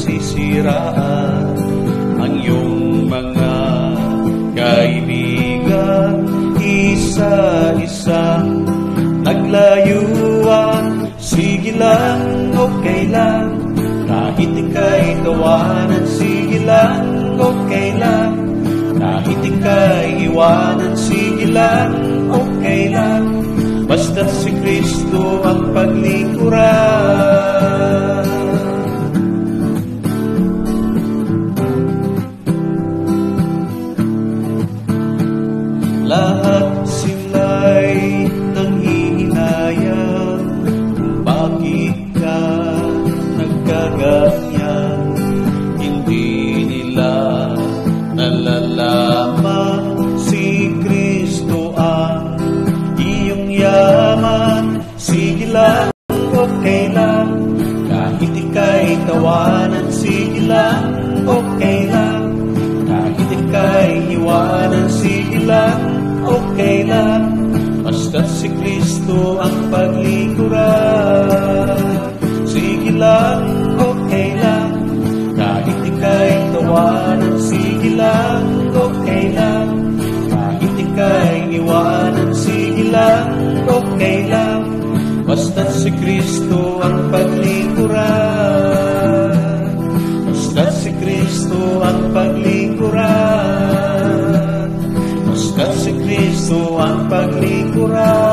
nasisiraan ang iyong mga kaibigan. Isa-isa naglayuan, sige lang, okay lang. Kahit ika'y tawanan, sige lang, okay lang. Kahit ika'y iwanan, sige lang, okay lang. Basta't si Kristo ang paglingkuran. Lahat sila'y nanghihinayang kung bakit ka nagkaganyan. Hindi nila nalalaman si Kristo ang iyong yaman. Sige lang, okay lang. Kahit ika'y tawanan, sige lang, okay lang. Kahit ika'y iwanan, sige lang, okay lang. Basta't si Kristo ang paglingkuran. Sige lang, okay lang. Kahit ika'y tawanan, sige lang, okay lang. Kahit ika'y iwanan, sige lang, okay lang. Basta't si Kristo ang paglingkuran. Basta't si Kristo ang paglingkuran. Basta't si Kristo ang paglingkuran.